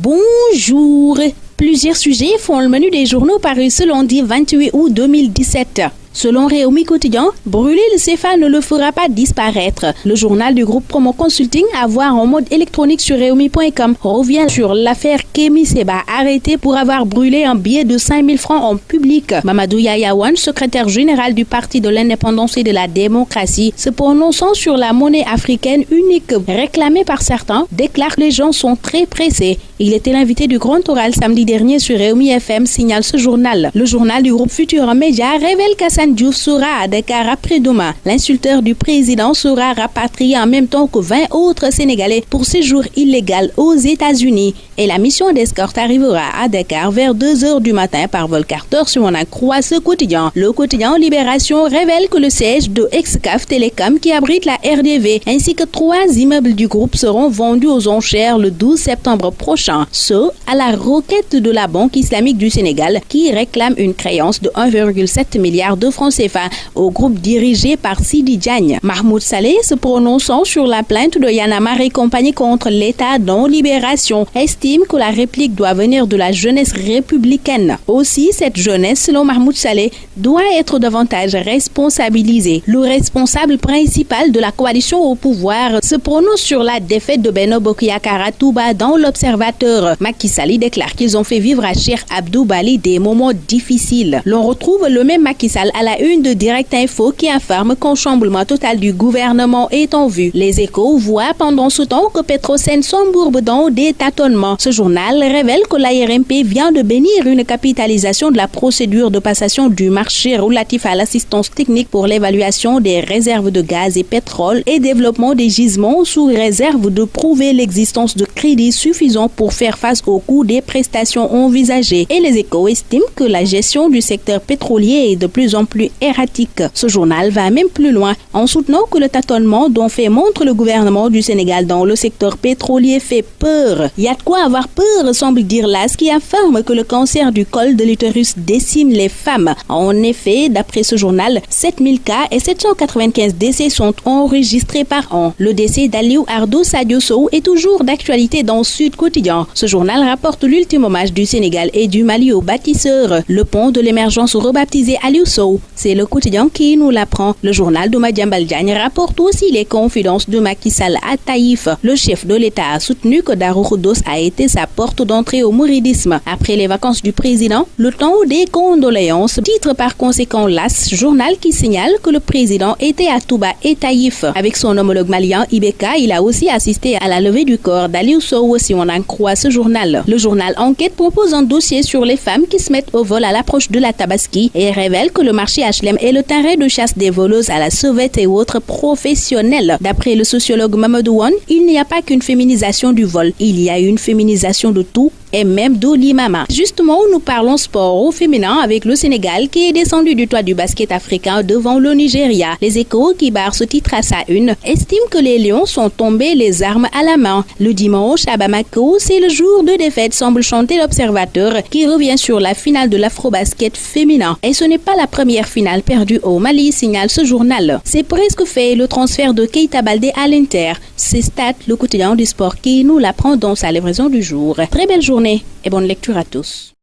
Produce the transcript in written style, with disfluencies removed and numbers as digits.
Bonjour. Plusieurs sujets font le menu des journaux parus ce lundi 28 août 2017. Selon Réumi Quotidien, brûler le CFA ne le fera pas disparaître. Le journal du groupe Promo Consulting, à voir en mode électronique sur Réumi.com, revient sur l'affaire Kémy Seba, arrêté pour avoir brûlé un billet de 5 000 francs en public. Mamadou Yayawan, secrétaire général du Parti de l'Indépendance et de la Démocratie, se prononçant sur la monnaie africaine unique réclamée par certains, déclare que les gens sont très pressés. Il était l'invité du Grand Oral samedi dernier sur Réumi FM, signale ce journal. Le journal du groupe Futur Média révèle qu'Assane Diouf sera à Dakar après-demain. L'insulteur du président sera rapatrié en même temps que 20 autres Sénégalais pour séjour illégal aux États-Unis. Et la mission d'escorte arrivera à Dakar vers 2h du matin par vol Carter sur on accroît ce quotidien. Le quotidien Libération révèle que le siège de Excaf Télécom qui abrite la RDV ainsi que 3 immeubles du groupe seront vendus aux enchères le 12 septembre prochain. Ce, à la requête de la Banque islamique du Sénégal qui réclame une créance de 1,7 milliard de francs CFA au groupe dirigé par Sidi Diagne. Mahmoud Saleh, se prononçant sur la plainte de Y'en a marre et compagnie contre l'État dans Libération, estime que la réplique doit venir de la jeunesse républicaine. Aussi, cette jeunesse, selon Mahmoud Saleh, doit être davantage responsabilisée. Le responsable principal de la coalition au pouvoir se prononce sur la défaite de Benno Bokk Yakaar à Touba dans l'Observateur. Macky Sall déclare qu'ils ont fait vivre à Cheikh Abdou Bali des moments difficiles. L'on retrouve le même Macky Sall à la une de Direct Info qui informe qu'un chamboulement total du gouvernement est en vue. Les Échos voient pendant ce temps que Petrosen s'embourbe dans des tâtonnements. Ce journal révèle que l'ARMP vient de bénir une capitalisation de la procédure de passation du marché relatif à l'assistance technique pour l'évaluation des réserves de gaz et pétrole et développement des gisements sous réserve de prouver l'existence de crédits suffisants pour faire face au coût des prestations envisagées. Et les Échos estiment que la gestion du secteur pétrolier est de plus en plus erratique. Ce journal va même plus loin en soutenant que le tâtonnement dont fait montre le gouvernement du Sénégal dans le secteur pétrolier fait peur. Il y a de quoi avoir peur, semble dire l'AS qui affirme que le cancer du col de l'utérus décime les femmes. En effet, d'après ce journal, 7000 cas et 795 décès sont enregistrés par an. Le décès d'Aliou Ardo Sadio Sow est toujours d'actualité dans Sud Quotidien. Ce journal rapporte l'ultime hommage du Sénégal et du Mali aux bâtisseurs. Le pont de l'émergence rebaptisé Aliou Sow. C'est le quotidien qui nous l'apprend. Le journal de Madiambal Diagne rapporte aussi les confidences de Macky Sall à Taïf. Le chef de l'État a soutenu que Darou Khoudoss a été sa porte d'entrée au mouridisme. Après les vacances du président, le temps des condoléances. Titre par conséquent l'AS, journal qui signale que le président était à Touba et Taïf. Avec son homologue malien Ibeka, il a aussi assisté à la levée du corps d'Aliou Sow si on en croit ce journal. Le journal Enquête propose un dossier sur les femmes qui se mettent au vol à l'approche de la Tabaski et révèle que le marché HLM est le terrain de chasse des voleuses à la sauvette et autres professionnels. D'après le sociologue Mamadou Wan, il n'y a pas qu'une féminisation du vol, il y a une féminisation de tout et même d'Olimama. Justement, nous parlons sport au féminin avec le Sénégal qui est descendu du toit du basket africain devant le Nigeria. Les Échos, qui barrent ce titre à sa une, estiment que les Lions sont tombés les armes à la main. Le dimanche à Bamako, c'est le jour de défaite, semble chanter l'Observateur qui revient sur la finale de l'Afrobasket féminin. Et ce n'est pas la première finale perdue au Mali, signale ce journal. C'est presque fait le transfert de Keita Baldé à l'Inter. C'est Stat, le quotidien du sport qui nous l'apprend dans sa livraison du jour. Très belle journée et bonne lecture à tous.